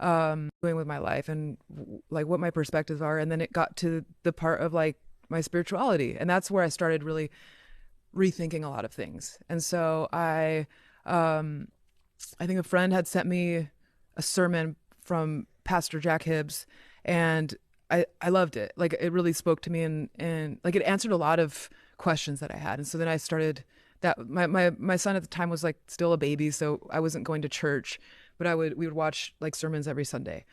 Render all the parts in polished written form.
doing with my life and like what my perspectives are. And then it got to the part of like my spirituality, and that's where I started really rethinking a lot of things. And so I think a friend had sent me a sermon from Pastor Jack Hibbs, and I loved it. Like it really spoke to me, and like it answered a lot of questions that I had. And so then I started that. My son at the time was like still a baby, so I wasn't going to church, but we would watch like sermons every Sunday,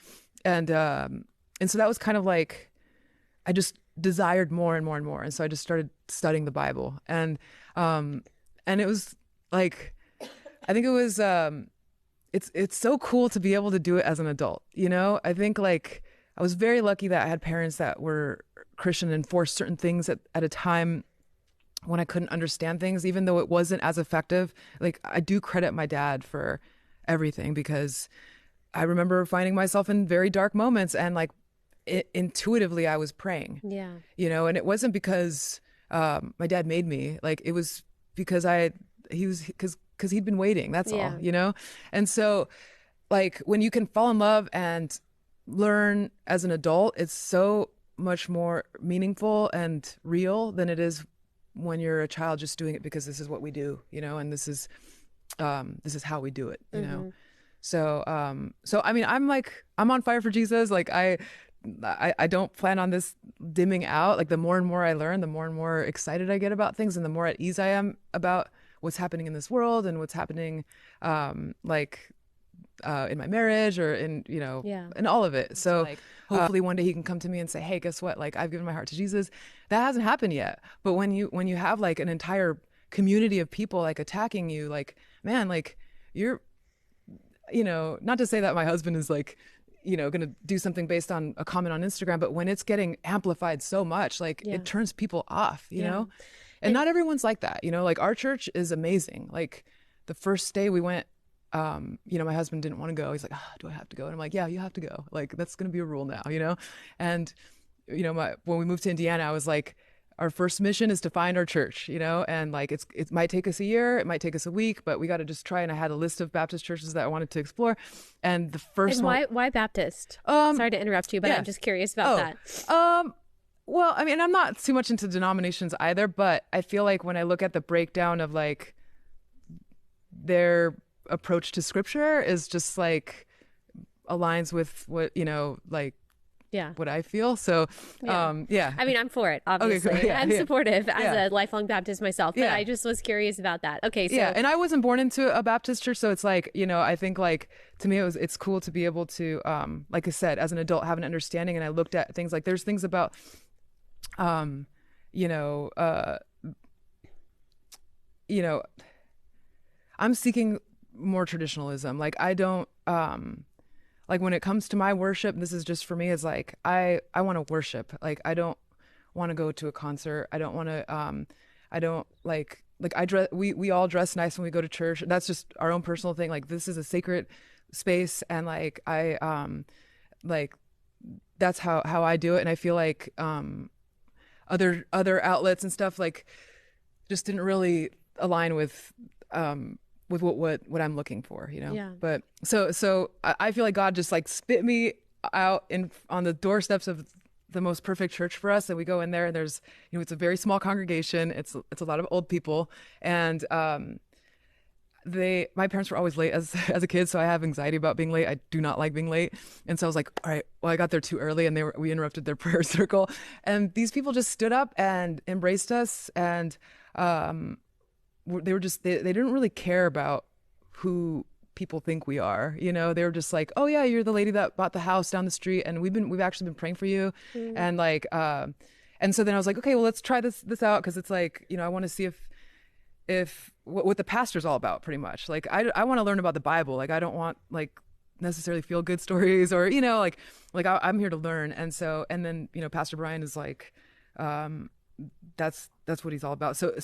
and so that was kind of like I just desired more and more and more, and so I just started studying the Bible, and it was like I think it was it's so cool to be able to do it as an adult. You know, I think like I was very lucky that I had parents that were Christian and forced certain things at a time when I couldn't understand things, even though it wasn't as effective. Like I do credit my dad for everything, because I remember finding myself in very dark moments, and like intuitively I was praying. Yeah. You know, and it wasn't because my dad made me. Like it was because because he'd been waiting. That's all, you know? And so like when you can fall in love and learn as an adult, it's so much more meaningful and real than it is when you're a child just doing it because this is what we do, you know, and this is how we do it, you know? So I mean, I'm on fire for Jesus. Like I don't plan on this dimming out. Like the more and more I learn, the more and more excited I get about things, and the more at ease I am about what's happening in this world and what's happening in my marriage or in, you know, in all of it. So like, hopefully one day he can come to me and say, hey, guess what? Like I've given my heart to Jesus. That hasn't happened yet. But when you have like an entire community of people like attacking you, like, man, like you're, you know, not to say that my husband is like, you know, going to do something based on a comment on Instagram, but when it's getting amplified so much, like it turns people off, you know? And not everyone's like that, you know, like our church is amazing. Like the first day we went, you know, my husband didn't want to go. He's like, do I have to go? And I'm like, yeah, you have to go. Like, that's going to be a rule now, you know? And, you know, when we moved to Indiana, I was like, our first mission is to find our church, you know? And like, it might take us a year, it might take us a week, but we got to just try. And I had a list of Baptist churches that I wanted to explore. And the first one. Why Baptist? Sorry to interrupt you, but I'm just curious about that. Well, I mean, I'm not too much into denominations either, but I feel like when I look at the breakdown of like their approach to scripture is just like aligns with what, you know, like what I feel. So, I mean, I'm for it, obviously. Okay, cool. I'm supportive as a lifelong Baptist myself, but I just was curious about that. Okay. So and I wasn't born into a Baptist church. So it's like, you know, I think like to me, it's cool to be able to, like I said, as an adult, have an understanding. And I looked at things like there's things about, you know, I'm seeking more traditionalism. Like I don't, like when it comes to my worship, this is just for me, is like, I want to worship. Like, I don't want to go to a concert. I don't want to, I don't like I dress, we all dress nice when we go to church. That's just our own personal thing. Like this is a sacred space. And like, like that's how I do it. And I feel like, other outlets and stuff like just didn't really align with what I'm looking for, you know? Yeah. But so I feel like God just like spit me out on the doorsteps of the most perfect church for us. And we go in there and there's, you know, it's a very small congregation. It's a lot of old people. And, my parents were always late as a kid. So I have anxiety about being late. I do not like being late. And so I was like, all right, well, I got there too early and we interrupted their prayer circle. And these people just stood up and embraced us. And, they were just, they didn't really care about who people think we are, you know. They were just like, oh yeah, you're the lady that bought the house down the street and we've actually been praying for you. And like and so then I was like, okay, well, let's try this out, because it's like, you know, I want to see if what the pastor's all about, pretty much. Like I want to learn about the Bible. Like I don't want like necessarily feel good stories or, you know, like I'm here to learn. And so, and then, you know, Pastor Brian is like, that's what he's all about. So